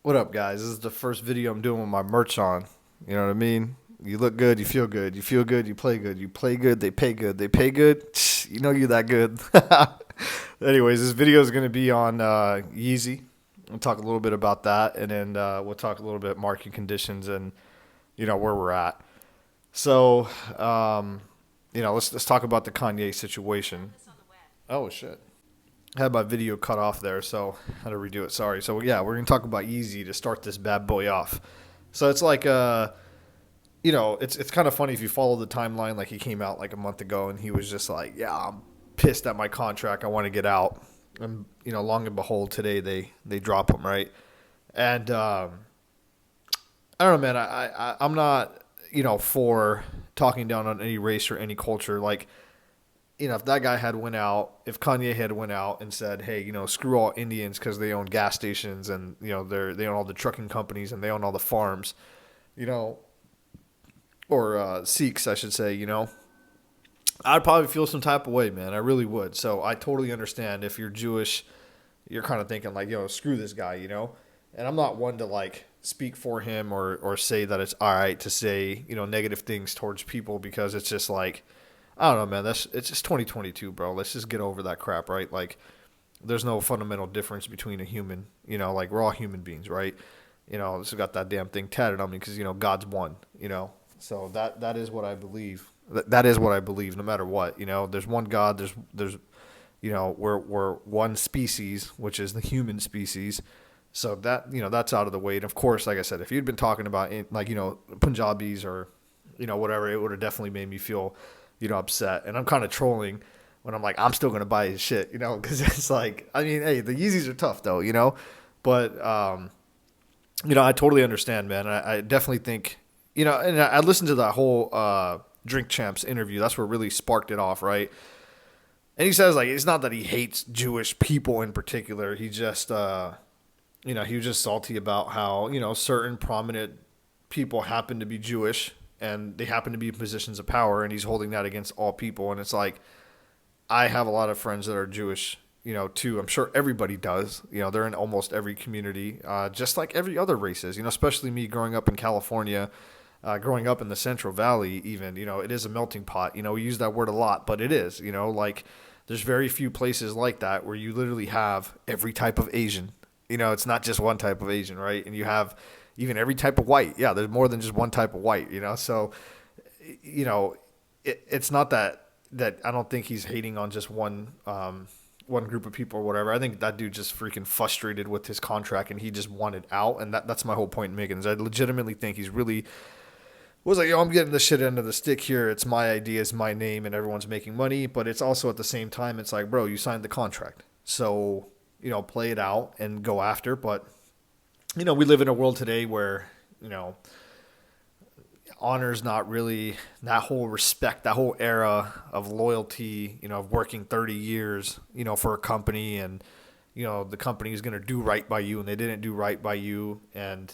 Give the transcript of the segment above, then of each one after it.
What up, guys? This is the first video I'm doing with my merch on. You know what I mean? You look good, you feel good. You feel good, you play good. You play good, they pay good. They pay good, you know you're that good. Anyways, this video is going to be on Yeezy. We'll talk a little bit about that, and then we'll talk a little bit market conditions and where we're at. So, let's talk about the Kanye situation. Oh shit. I had my video cut off there, so I had to redo it. Sorry. So yeah, we're gonna talk about Yeezy to start this bad boy off. So it's like it's kind of funny if you follow the timeline. Like he came out like a month ago, and he was just like, "Yeah, I'm pissed at my contract. I want to get out." And long and behold, today they drop him, right? And I don't know, man. I'm not for talking down on any race or any culture. Like, if that guy had went out, if Kanye had went out and said, "Hey, screw all Indians because they own gas stations and they own all the trucking companies and they own all the farms," or Sikhs, I should say, I'd probably feel some type of way, man. I really would. So I totally understand if you're Jewish, you're kind of thinking like, screw this guy, And I'm not one to like speak for him or say that it's all right to say negative things towards people because it's just like. I don't know, man. It's just 2022, bro. Let's just get over that crap, right? Like, there's no fundamental difference between a human. Like we're all human beings, right? This got that damn thing tatted on me because God's one. So that is what I believe. That is what I believe, no matter what. There's one God. There's we're one species, which is the human species. So that's out of the way. And of course, like I said, if you'd been talking about Punjabis or whatever, it would have definitely made me feel upset. And I'm kind of trolling when I'm like, I'm still going to buy his shit, because it's like, I mean, hey, the Yeezys are tough though, but, I totally understand, man. I definitely think, and I listened to that whole Drink Champs interview. That's what really sparked it off, right? And he says, like, it's not that he hates Jewish people in particular. He just, he was just salty about how, certain prominent people happen to be Jewish and they happen to be in positions of power, and he's holding that against all people. And it's like, I have a lot of friends that are Jewish, too. I'm sure everybody does. They're in almost every community, just like every other races, especially me growing up in California, growing up in the Central Valley even, it is a melting pot. We use that word a lot, but it is, like there's very few places like that where you literally have every type of Asian. It's not just one type of Asian, right? And you have even every type of white. Yeah, there's more than just one type of white, So, it's not that I don't think he's hating on just one group of people or whatever. I think that dude just freaking frustrated with his contract and he just wanted out. And that's my whole point in making this. I legitimately think he's really was like, I'm getting the shit end of the stick here. It's my idea, it's my name, and everyone's making money. But it's also at the same time, it's like, bro, you signed the contract. So, play it out and go after. But we live in a world today where, honor's not really that whole respect, that whole era of loyalty, of working 30 years, for a company and, the company is going to do right by you and they didn't do right by you. And,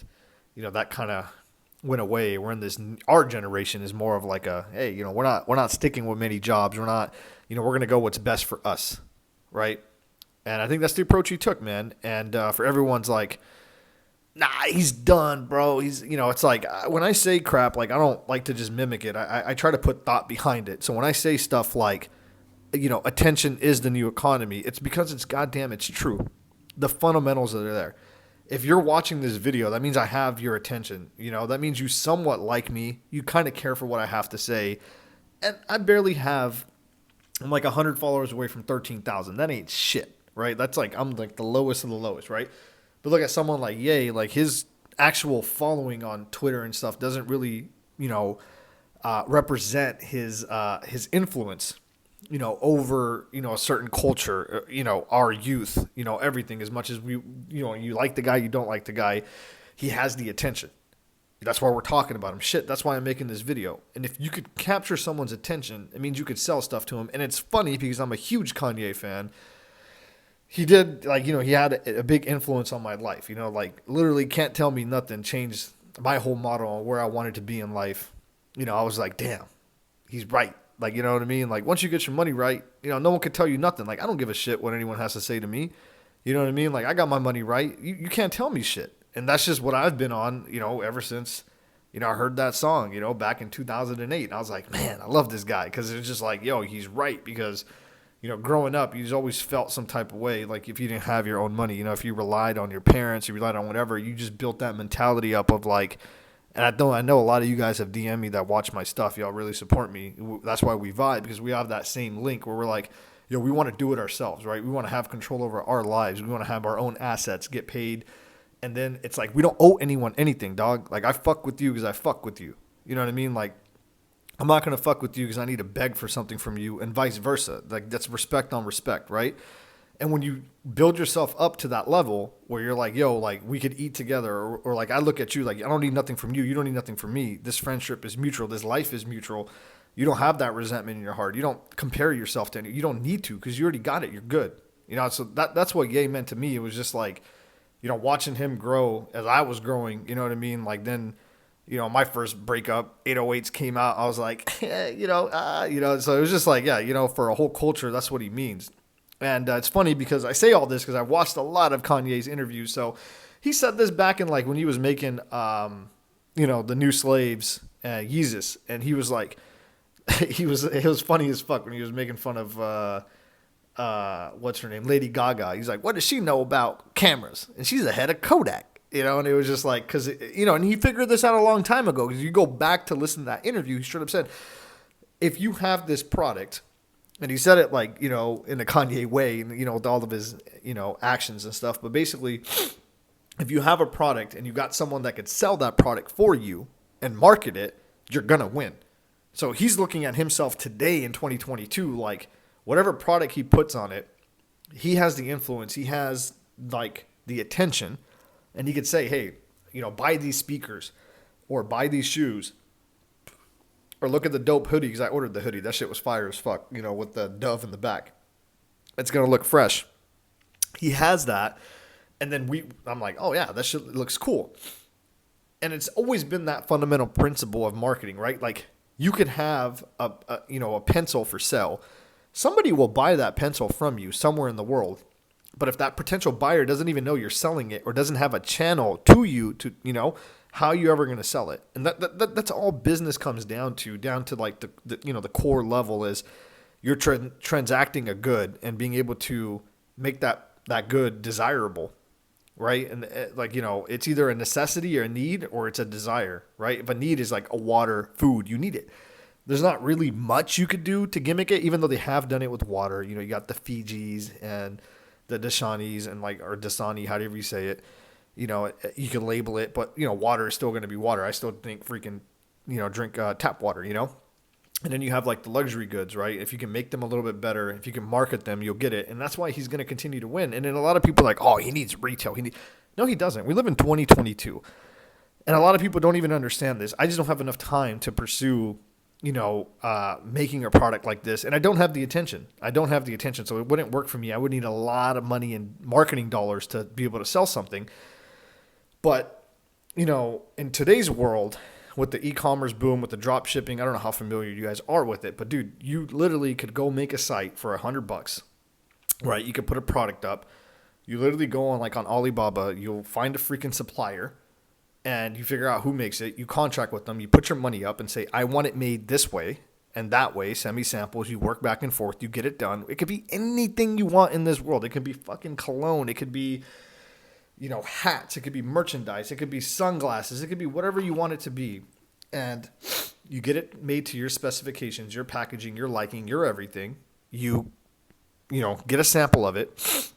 that kind of went away. We're in this, our generation is more of like a, hey, we're not sticking with many jobs. We're not, we're going to go what's best for us. Right. And I think that's the approach he took, man. And for everyone's like, nah, he's done, bro. He's, it's like when I say crap, like I don't like to just mimic it. I try to put thought behind it. So when I say stuff like, attention is the new economy, it's because it's goddamn, it's true. The fundamentals that are there. If you're watching this video, that means I have your attention. That means you somewhat like me. You kind of care for what I have to say. And I barely have, I'm like 100 followers away from 13,000. That ain't shit, right? That's like, I'm like the lowest of the lowest, right? But look at someone like Ye, like his actual following on Twitter and stuff doesn't really, represent his influence, over, a certain culture, our youth, everything. As much as we, you like the guy, you don't like the guy, he has the attention. That's why we're talking about him. Shit, that's why I'm making this video. And if you could capture someone's attention, it means you could sell stuff to him. And it's funny because I'm a huge Kanye fan. He did, like, he had a big influence on my life, like literally can't tell me nothing, changed my whole model on where I wanted to be in life. I was like, damn, he's right. Like, you know what I mean? Like, once you get your money right, no one could tell you nothing. Like, I don't give a shit what anyone has to say to me. You know what I mean? Like, I got my money right. You can't tell me shit. And that's just what I've been on, ever since, I heard that song, back in 2008. And I was like, man, I love this guy. Because it's just like, yo, he's right. Because, growing up, you've always felt some type of way. Like if you didn't have your own money, if you relied on your parents, you relied on whatever, you just built that mentality up of like, and I know a lot of you guys have DM'd me that watch my stuff. Y'all really support me. That's why we vibe, because we have that same link where we're like, we want to do it ourselves, right? We want to have control over our lives. We want to have our own assets, get paid. And then it's like, we don't owe anyone anything, dog. Like I fuck with you because I fuck with you. You know what I mean? Like I'm not going to fuck with you because I need to beg for something from you, and vice versa. Like that's respect on respect, right? And when you build yourself up to that level where you're like, yo, like we could eat together, or like I look at you like I don't need nothing from you. You don't need nothing from me. This friendship is mutual. This life is mutual. You don't have that resentment in your heart. You don't compare yourself to any. You don't need to, because you already got it. You're good. So that's what Ye meant to me. It was just like, watching him grow as I was growing. You know what I mean? Like then, my first breakup, 808s came out. I was like, So it was just like, yeah, for a whole culture, that's what he means. And it's funny because I say all this because I've watched a lot of Kanye's interviews. So he said this back in like when he was making, the New Slaves, Yeezus, and he was like, it was funny as fuck when he was making fun of what's her name, Lady Gaga. He's like, what does she know about cameras? And she's the head of Kodak, and it was just like, because and he figured this out a long time ago. Because you go back to listen to that interview, he straight up said, if you have this product, and he said it like, in a Kanye way, with all of his, actions and stuff, but basically, if you have a product and you got someone that could sell that product for you and market it, you're gonna win. So he's looking at himself today in 2022, like whatever product he puts on it, he has the influence, he has like the attention, and he could say, hey, buy these speakers or buy these shoes or look at the dope hoodie, because I ordered the hoodie. That shit was fire as fuck, with the dove in the back. It's going to look fresh. He has that. And then I'm like, oh yeah, that shit looks cool. And it's always been that fundamental principle of marketing, right? Like, you could have a pencil for sale. Somebody will buy that pencil from you somewhere in the world. But if that potential buyer doesn't even know you're selling it or doesn't have a channel to you to, how are you ever going to sell it? And that's all business comes down to like the core level is you're transacting a good and being able to make that good desirable. Right. And it's either a necessity or a need, or it's a desire, right? If a need is like a water, food, you need it. There's not really much you could do to gimmick it, even though they have done it with water. You got the Fijis and the Dashanis and or Dasani, however you say it. You can label it, but water is still going to be water. I still think freaking, drink tap water, And then you have like the luxury goods, right? If you can make them a little bit better, if you can market them, you'll get it. And that's why he's going to continue to win. And then a lot of people are like, oh, he needs retail. No, he doesn't. We live in 2022. And a lot of people don't even understand this. I just don't have enough time to pursue, making a product like this. And I don't have the attention. So it wouldn't work for me. I would need a lot of money and marketing dollars to be able to sell something. But, in today's world, with the e-commerce boom, with the drop shipping, I don't know how familiar you guys are with it, but dude, you literally could go make a site for $100, right? You could put a product up. You literally go on on Alibaba, you'll find a freaking supplier and you figure out who makes it. You contract with them, you put your money up and say, I want it made this way and that way, send me samples. You work back and forth, you get it done. It could be anything you want in this world. It could be fucking cologne. It could be, hats, it could be merchandise, it could be sunglasses, it could be whatever you want it to be. And you get it made to your specifications, your packaging, your liking, your everything. You get a sample of it.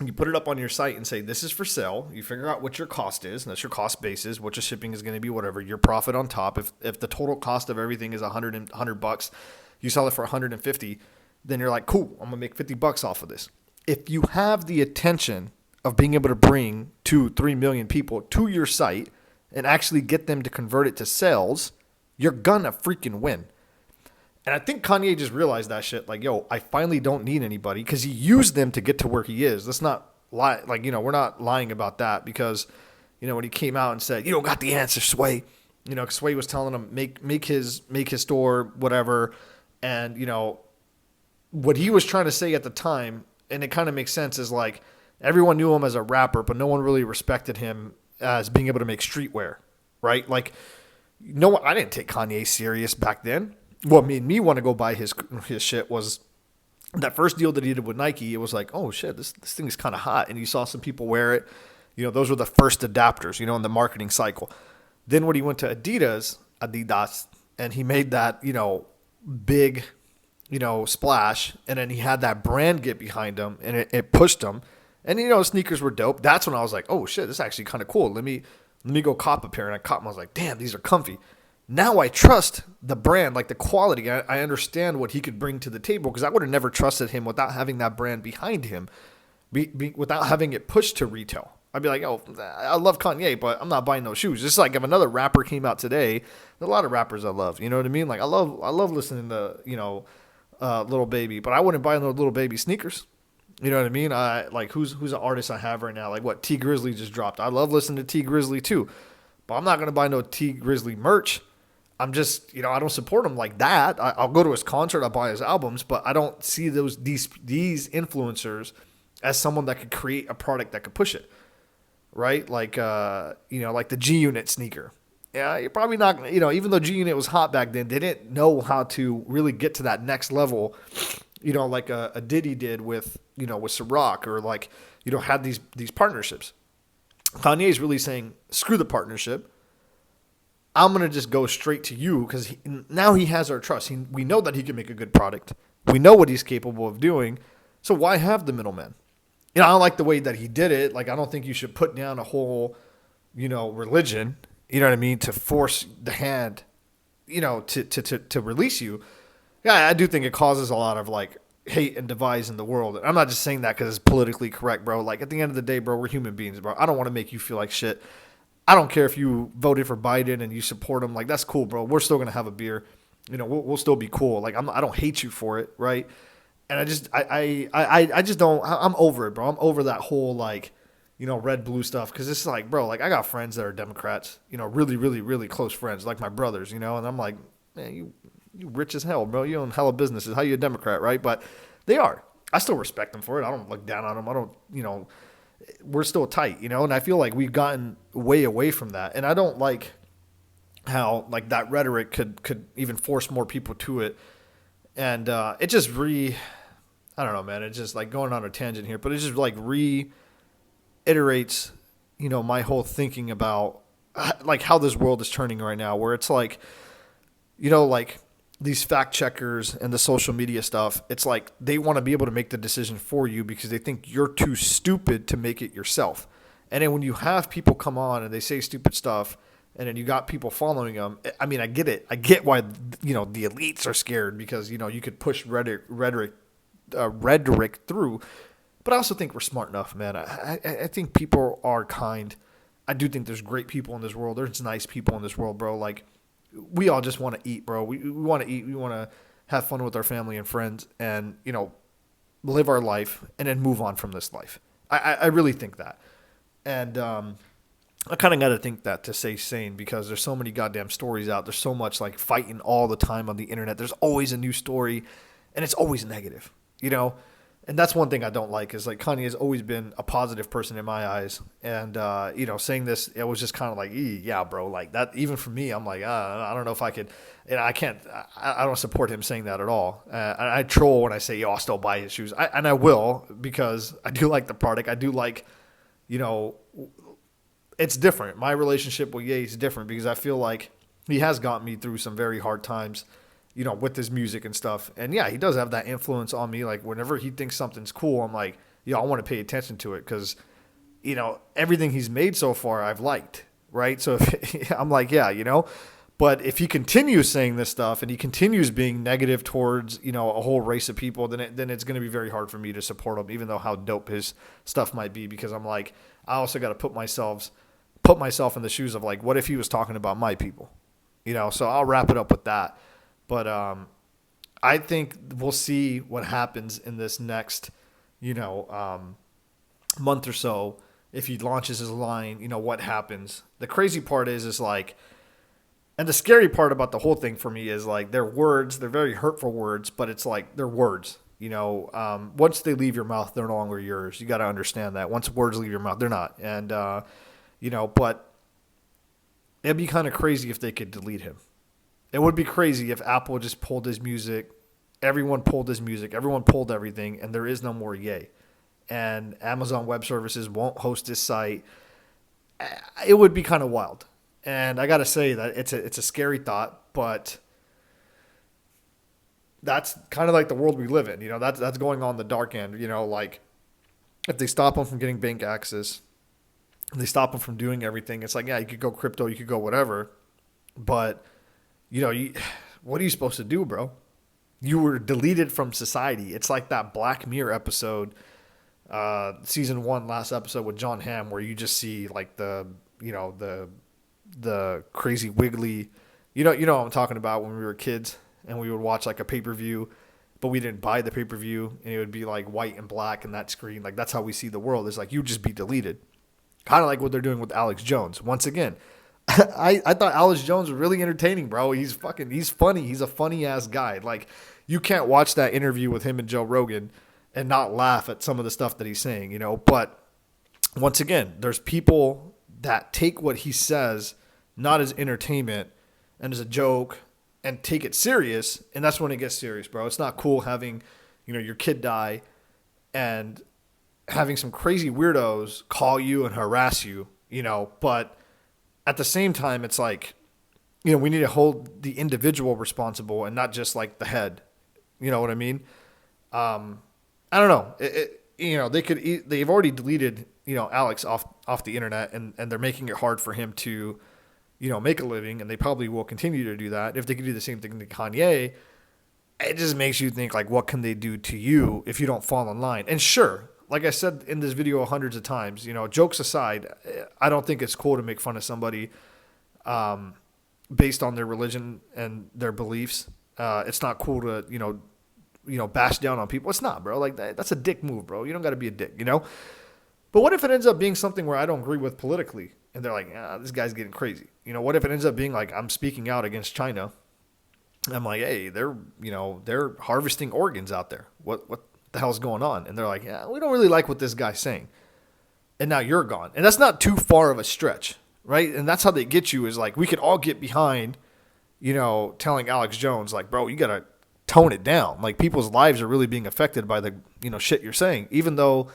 You put it up on your site and say, this is for sale. You figure out what your cost is, and that's your cost basis, what your shipping is going to be, whatever, your profit on top. If the total cost of everything is $100, you sell it for $150, then you're like, cool, I'm going to make $50 off of this. If you have the attention of being able to bring 2-3 million people to your site and actually get them to convert it to sales, you're gonna freaking win. And I think Kanye just realized that shit. Like, yo, I finally don't need anybody, because he used them to get to where he is. Let's not lie. We're not lying about that, because, when he came out and said, you don't got the answer, Sway. Because Sway was telling him make his store, whatever. And, what he was trying to say at the time, and it kind of makes sense, is like, everyone knew him as a rapper, but no one really respected him as being able to make streetwear, right? Like, no, I didn't take Kanye serious back then. What made me want to go buy his shit was that first deal that he did with Nike. It was like, oh shit, this thing is kind of hot, and you saw some people wear it. Those were the first adapters, in the marketing cycle. Then when he went to Adidas, and he made that, big, splash, and then he had that brand get behind him, and it pushed him. And, sneakers were dope. That's when I was like, oh shit, this is actually kind of cool. Let me go cop a pair. And I caught them. I was like, damn, these are comfy. Now I trust the brand, like the quality. I understand what he could bring to the table, because I would have never trusted him without having that brand behind him, without having it pushed to retail. I'd be like, oh, I love Kanye, but I'm not buying those shoes. Just like if another rapper came out today, there's a lot of rappers I love. You know what I mean? Like I love listening to Lil Baby, but I wouldn't buy no Lil Baby sneakers. You know what I mean? Like who's an artist I have right now? Like what T Grizzly just dropped. I love listening to T Grizzly too, but I'm not gonna buy no T Grizzly merch. I'm just, I don't support him like that. I'll go to his concert, I'll buy his albums, but I don't see these influencers as someone that could create a product that could push it, right? Like like the G Unit sneaker. Yeah, you're probably not gonna, even though G Unit was hot back then, they didn't know how to really get to that next level. Like a Diddy did with Ciroc, or like, had these partnerships. Kanye is really saying, screw the partnership. I'm going to just go straight to you, because now he has our trust. We know that he can make a good product. We know what he's capable of doing. So why have the middleman? I don't like the way that he did it. Like, I don't think you should put down a whole, religion, you know what I mean, to force the hand, to release you. Yeah, I do think it causes a lot of like hate and divides in the world. I'm not just saying that because it's politically correct, bro. Like at the end of the day, bro, we're human beings, bro. I don't want to make you feel like shit. I don't care if you voted for Biden and you support him. Like that's cool, bro. We're still gonna have a beer. We'll still be cool. Like I don't hate you for it, right? And I just don't. I'm over it, bro. I'm over that whole like, red blue stuff, because it's like, bro, like I got friends that are Democrats, really, really, really close friends, like my brothers, and I'm like, man, you rich as hell, bro. You own hella businesses. How you a Democrat, right? But they are. I still respect them for it. I don't look down on them. I don't, we're still tight, and I feel like we've gotten way away from that. And I don't like how like that rhetoric could even force more people to it. And it just I don't know, man. It's just like going on a tangent here, but it just like reiterates, my whole thinking about like how this world is turning right now, where it's like, like these fact checkers and the social media stuff, it's like they want to be able to make the decision for you because they think you're too stupid to make it yourself. And then when you have people come on and they say stupid stuff, and then you got people following them, I mean, I get it. I get why, the elites are scared, because, you could push rhetoric through. But I also think we're smart enough, man. I think people are kind. I do think there's great people in this world. There's nice people in this world, bro. Like, we all just want to eat, bro. We want to eat. We want to have fun with our family and friends, and, live our life and then move on from this life. I really think that. And I kind of got to think that to stay sane, because there's so many goddamn stories out. There's so much like fighting all the time on the internet. There's always a new story, and it's always negative, And that's one thing I don't like, is like Kanye has always been a positive person in my eyes. And, saying this, it was just kind of like, yeah, bro, like that, even for me, I'm like, I don't know if I could, I can't, I don't support him saying that at all. I troll when I say, I'll still buy his shoes. And I will, because I do like the product. I do like, it's different. My relationship with Ye is different, because I feel like he has gotten me through some very hard times, with his music and stuff. And yeah, he does have that influence on me. Like whenever he thinks something's cool, I'm like, I want to pay attention to it, because, everything he's made so far I've liked, right? So if, I'm like, yeah, but if he continues saying this stuff and he continues being negative towards, a whole race of people, then it's going to be very hard for me to support him, even though how dope his stuff might be, because I'm like, I also got to put myself in the shoes of like, what if he was talking about my people, so I'll wrap it up with that. But I think we'll see what happens in this next, month or so. If he launches his line, what happens. The crazy part is like, and the scary part about the whole thing for me is like, they're words, they're very hurtful words, but it's like, they're words, once they leave your mouth, they're no longer yours. You got to understand that once words leave your mouth, they're not. And, But it'd be kind of crazy if they could delete him. It would be crazy if Apple just pulled his music, everyone pulled his music, everyone pulled everything, and there is no more Ye. And Amazon Web Services won't host his site. It would be kind of wild. And I got to say that it's a scary thought, but that's kind of like the world we live in. That's going on the dark end. Like if they stop him from getting bank access, they stop him from doing everything. It's like, yeah, you could go crypto, you could go whatever, but what are you supposed to do, bro? You were deleted from society. It's like that Black Mirror episode, season 1, last episode with John Hamm, where you just see like the crazy wiggly, what I'm talking about, when we were kids and we would watch like a pay-per-view, but we didn't buy the pay-per-view, and it would be like white and black in that screen. Like that's how we see the world. It's like you just be deleted. Kind of like what they're doing with Alex Jones. Once again, I thought Alex Jones was really entertaining, bro. He's funny. He's a funny ass guy. Like you can't watch that interview with him and Joe Rogan and not laugh at some of the stuff that he's saying, But once again, there's people that take what he says not as entertainment and as a joke and take it serious, and that's when it gets serious, bro. It's not cool having, your kid die and having some crazy weirdos call you and harass you, but at the same time, it's like, we need to hold the individual responsible and not just like the head. You know what I mean? I don't know. They've already deleted, Alex off the internet, and they're making it hard for him to, make a living, and they probably will continue to do that. If they could do the same thing to Kanye, it just makes you think like, what can they do to you if you don't fall in line? And sure, like I said in this video hundreds of times, jokes aside, I don't think it's cool to make fun of somebody based on their religion and their beliefs. It's not cool to, bash down on people. It's not, bro. Like that's a dick move, bro. You don't got to be a dick, But what if it ends up being something where I don't agree with politically, and they're like, this guy's getting crazy? What if it ends up being like I'm speaking out against China? I'm like, hey, they're harvesting organs out there. What the hell's going on? And they're like, yeah, we don't really like what this guy's saying. And now you're gone. And that's not too far of a stretch, right? And that's how they get you, is like, we could all get behind, telling Alex Jones, like, bro, you got to tone it down. Like, people's lives are really being affected by the, shit you're saying, even though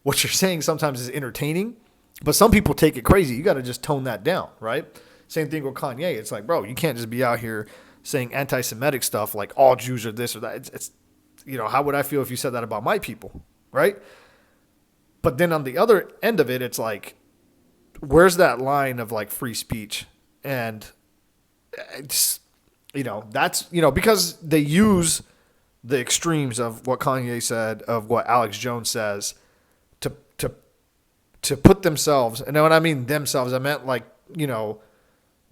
what you're saying sometimes is entertaining, but some people take it crazy. You got to just tone that down, right? Same thing with Kanye. It's like, bro, you can't just be out here saying anti-Semitic stuff like all Jews are this or that. It's how would I feel if you said that about my people, right? But then on the other end of it, it's like, where's that line of like free speech? And it's, that's, because they use the extremes of what Kanye said, of what Alex Jones says, to put themselves, and when I mean themselves, I meant like,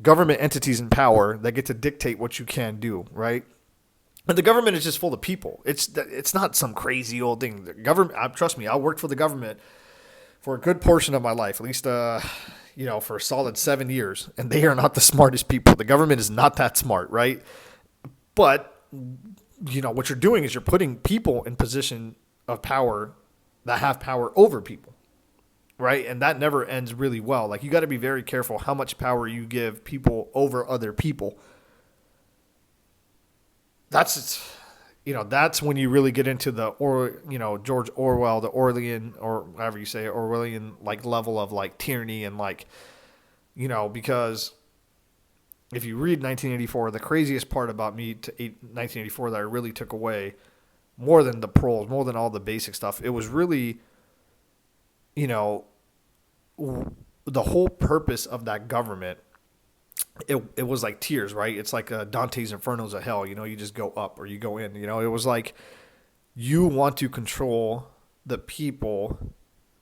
government entities in power that get to dictate what you can do, right? And the government is just full of people. It's not some crazy old thing. The government, trust me, I worked for the government for a good portion of my life, at least, for a solid 7 years, and they are not the smartest people. The government is not that smart, right? But, what you're doing is you're putting people in position of power that have power over people, right? And that never ends really well. Like, you got to be very careful how much power you give people over other people. That's when you really get into the, George Orwell, the Orwellian, or however you say it, Orwellian, like, level of, like, tyranny, and, like, because if you read 1984, the craziest part about me to 1984 that I really took away, more than the proles, more than all the basic stuff, it was really, the whole purpose of that government, it was like tiers, right? It's like Dante's Infernos of hell, you just go up or you go in, it was like, you want to control the people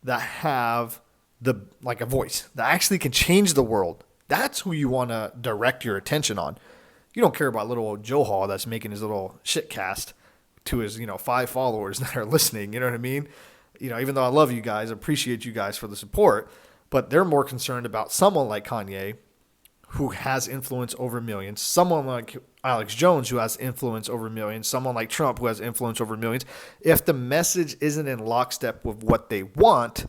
that have a voice that actually can change the world. That's who you want to direct your attention on. You don't care about little old Joe Hall that's making his little shit cast to his, 5 followers that are listening. You know what I mean? Even though I love you guys, appreciate you guys for the support, but they're more concerned about someone like Kanye, who has influence over millions, someone like Alex Jones, who has influence over millions, someone like Trump, who has influence over millions. If the message isn't in lockstep with what they want,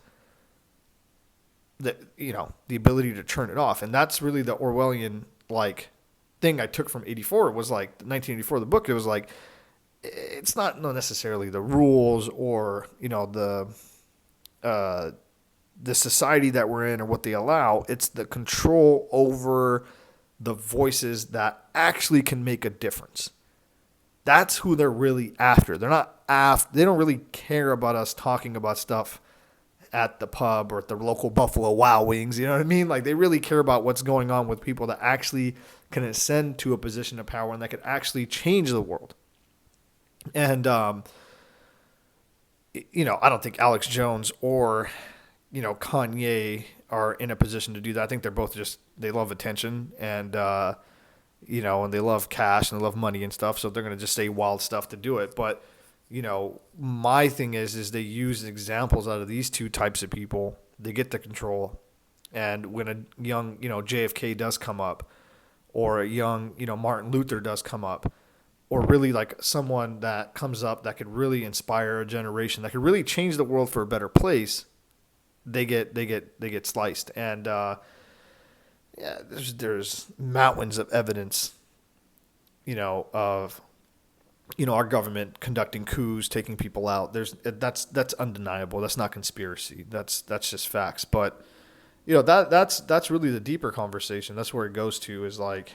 the ability to turn it off. And that's really the Orwellian like thing I took from 84. It was like 1984, the book. It was like, it's not necessarily the rules or, the society that we're in or what they allow. It's the control over the voices that actually can make a difference. That's who they're really after. They're not they don't really care about us talking about stuff at the pub or at the local Buffalo Wild Wings. You know what I mean? Like, they really care about what's going on with people that actually can ascend to a position of power and that could actually change the world. And, I don't think Alex Jones or, Kanye are in a position to do that. I think they're both they love attention and, and they love cash and they love money and stuff. So they're going to just say wild stuff to do it. But, my thing is they use examples out of these two types of people. They get the control. And when a young, JFK does come up, or a young, Martin Luther does come up, or really like someone that comes up that could really inspire a generation, that could really change the world for a better place, they get sliced. And there's mountains of evidence, of our government conducting coups, taking people out. That's undeniable. That's not conspiracy. That's just facts. But that's really the deeper conversation. That's where it goes to, is like,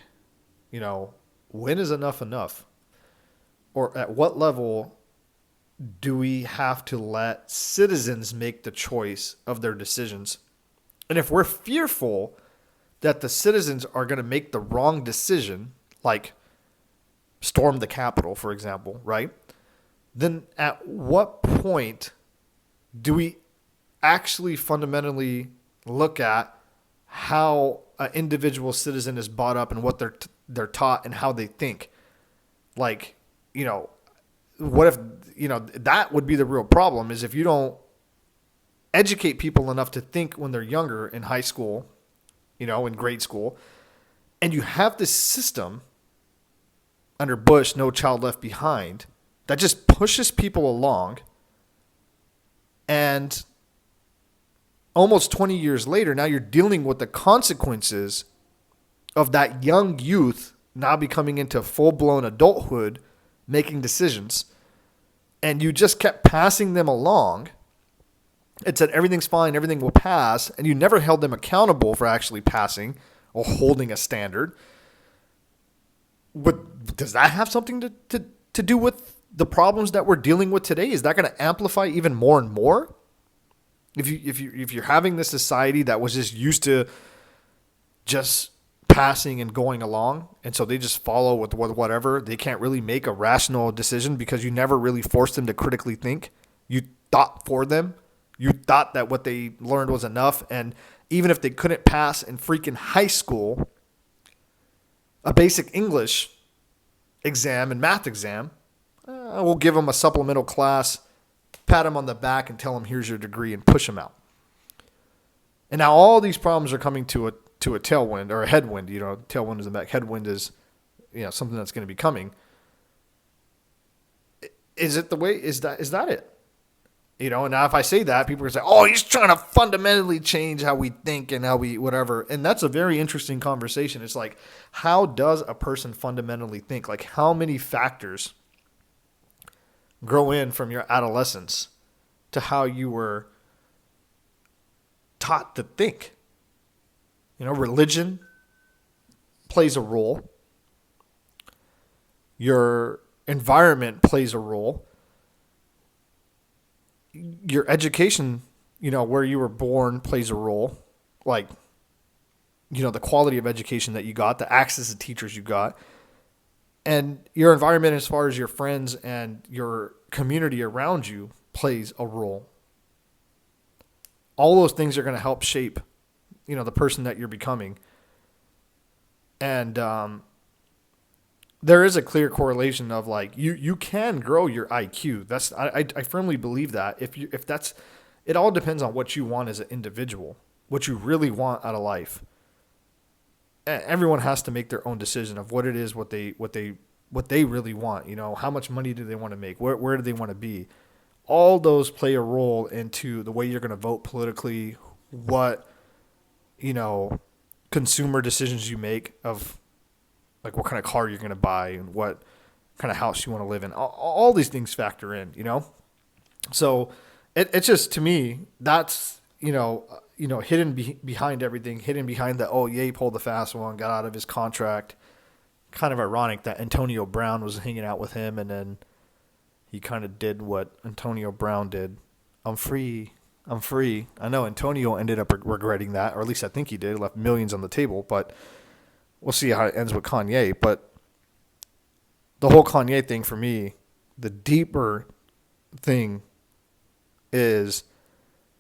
when is enough enough? Or at what level do we have to let citizens make the choice of their decisions? And if we're fearful that the citizens are going to make the wrong decision, like storm the Capitol, for example, right? Then at what point do we actually fundamentally look at how an individual citizen is brought up and what they're taught and how they think? Like, what if, that would be the real problem, is if you don't educate people enough to think when they're younger in high school, in grade school, and you have this system under Bush, No Child Left Behind, that just pushes people along. And almost 20 years later, now you're dealing with the consequences of that young youth now becoming into full-blown adulthood, making decisions. And you just kept passing them along. It said everything's fine, everything will pass, and you never held them accountable for actually passing or holding a standard. Does that have something to do with the problems that we're dealing with today? Is that going to amplify even more and more? If you're having this society that was just used to just passing and going along, and so they just follow with whatever, they can't really make a rational decision because you never really forced them to critically think. You thought for them. You thought that what they learned was enough, and even if they couldn't pass in freaking high school a basic English exam and math exam, we'll give them a supplemental class, pat them on the back and tell them, here's your degree, and push them out. And now all these problems are coming to a tailwind or a headwind. Tailwind is the back. Headwind is, something that's going to be coming. Is it the way? Is that it? And now if I say that, people are going to say, oh, he's trying to fundamentally change how we think and how we whatever. And that's a very interesting conversation. It's like, how does a person fundamentally think? Like, how many factors grow in from your adolescence to how you were taught to think? Religion plays a role. Your environment plays a role. Your education, where you were born, plays a role. Like, the quality of education that you got, the access to teachers you got, and your environment as far as your friends and your community around you plays a role. All those things are going to help shape, the person that you're becoming. And there is a clear correlation of like you can grow your IQ. That's I firmly believe that. If that's, it all depends on what you want as an individual, what you really want out of life. Everyone has to make their own decision of what it is, what they really want. How much money do they want to make? Where do they want to be? All those play a role into the way you're going to vote politically, what you know, consumer decisions you make of like what kind of car you're going to buy and what kind of house you want to live in. All these things factor in, you know? So it's just, to me, that's, hidden behind everything, hidden behind the, oh, yeah, he pulled the fast one, got out of his contract. Kind of ironic that Antonio Brown was hanging out with him, and then he kind of did what Antonio Brown did. I'm free. I'm free. I know Antonio ended up regretting that, or at least I think he did. Left millions on the table, but we'll see how it ends with Kanye. But the whole Kanye thing for me, the deeper thing is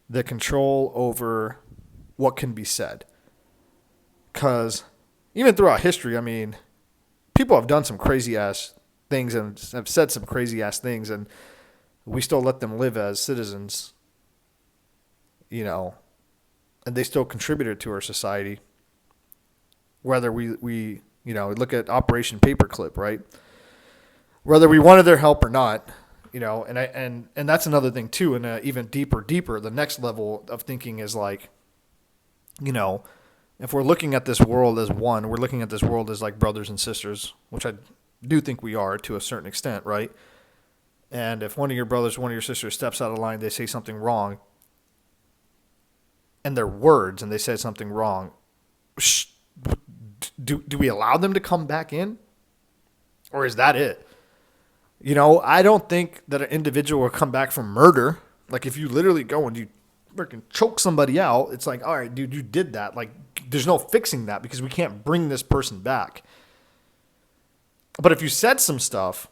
the control over what can be said. Because even throughout history, I mean, people have done some crazy ass things and have said some crazy ass things, and we still let them live as citizens, and they still contributed to our society. Whether we look at Operation Paperclip, right? Whether we wanted their help or not, and that's another thing too. And even deeper, the next level of thinking is like, if we're looking at this world as one, we're looking at this world as like brothers and sisters, which I do think we are to a certain extent, right? And if one of your brothers, one of your sisters steps out of line, they say something wrong, and their words, and they said something wrong, do we allow them to come back in? Or is that it? I don't think that an individual will come back from murder. Like, if you literally go and you freaking choke somebody out, it's like, all right, dude, you did that. Like, there's no fixing that because we can't bring this person back. But if you said some stuff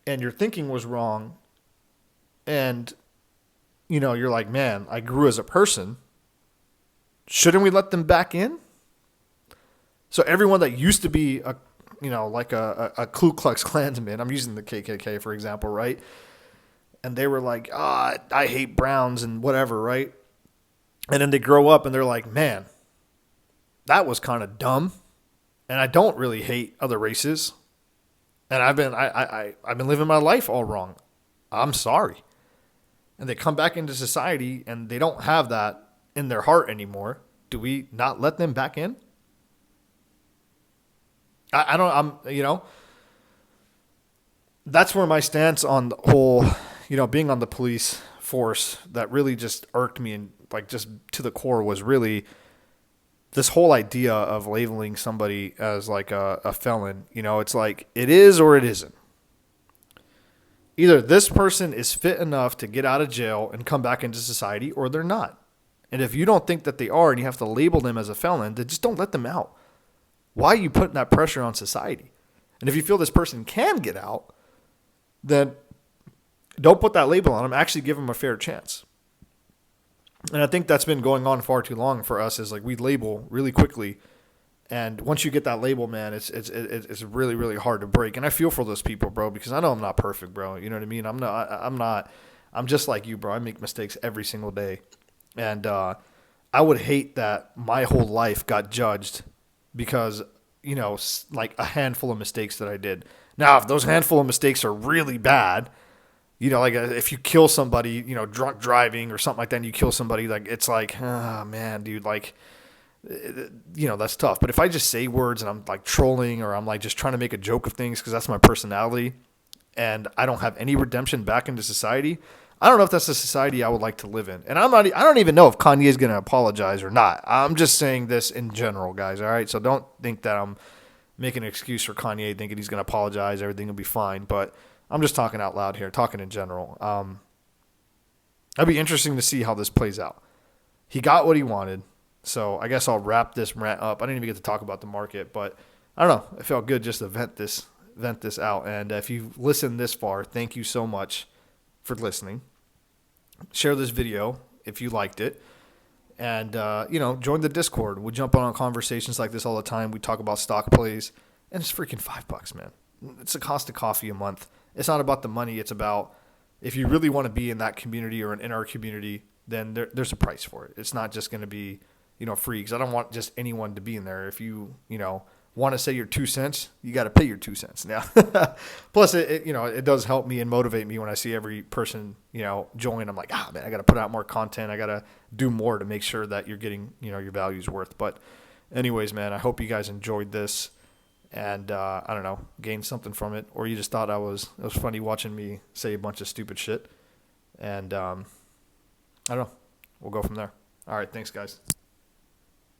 and your thinking was wrong and, you're like, man, I grew as a person, shouldn't we let them back in? So everyone that used to be a Ku Klux Klansman, I'm using the KKK, for example, right? And they were like, I hate Browns and whatever, right? And then they grow up and they're like, man, that was kind of dumb. And I don't really hate other races. And I've been living my life all wrong. I'm sorry. And they come back into society and they don't have that in their heart anymore. Do we not let them back in? That's where my stance on the whole, being on the police force that really just irked me and like just to the core was really this whole idea of labeling somebody as like a felon. It's like it is or it isn't. Either this person is fit enough to get out of jail and come back into society or they're not. And if you don't think that they are and you have to label them as a felon, then just don't let them out. Why are you putting that pressure on society? And if you feel this person can get out, then don't put that label on them. Actually give them a fair chance. And I think that's been going on far too long for us is like we label really quickly. And once you get that label, man, it's really, really hard to break. And I feel for those people, bro, because I know I'm not perfect, bro. You know what I mean? I'm just like you, bro. I make mistakes every single day. And I would hate that my whole life got judged because, like a handful of mistakes that I did. Now, if those handful of mistakes are really bad, like if you kill somebody, drunk driving or something like that, and you kill somebody, like it's like, oh man, dude, like, that's tough. But if I just say words and I'm like trolling or I'm like just trying to make a joke of things because that's my personality and I don't have any redemption back into society, I don't know if that's the society I would like to live in. And I don't even know if Kanye is going to apologize or not. I'm just saying this in general, guys. All right. So don't think that I'm making an excuse for Kanye thinking he's going to apologize. Everything will be fine. But I'm just talking out loud here, talking in general. It'll be interesting to see how this plays out. He got what he wanted. So I guess I'll wrap this rant up. I didn't even get to talk about the market, but I don't know. It felt good just to vent this out. And if you've listened this far, thank you so much for listening. Share this video if you liked it. And, join the Discord. We jump on conversations like this all the time. We talk about stock plays. And it's freaking $5, man. It's the cost of coffee a month. It's not about the money. It's about if you really want to be in that community or in our community, then there's a price for it. It's not just going to be, free. Because I don't want just anyone to be in there. If you, want want to say your 2 cents, you got to pay your 2 cents now. Plus, it does help me and motivate me when I see every person, join. I'm like, man, I got to put out more content. I got to do more to make sure that you're getting, your value's worth. But anyways, man, I hope you guys enjoyed this and, I don't know, gained something from it. Or you just thought it was funny watching me say a bunch of stupid shit. And, I don't know. We'll go from there. All right. Thanks, guys.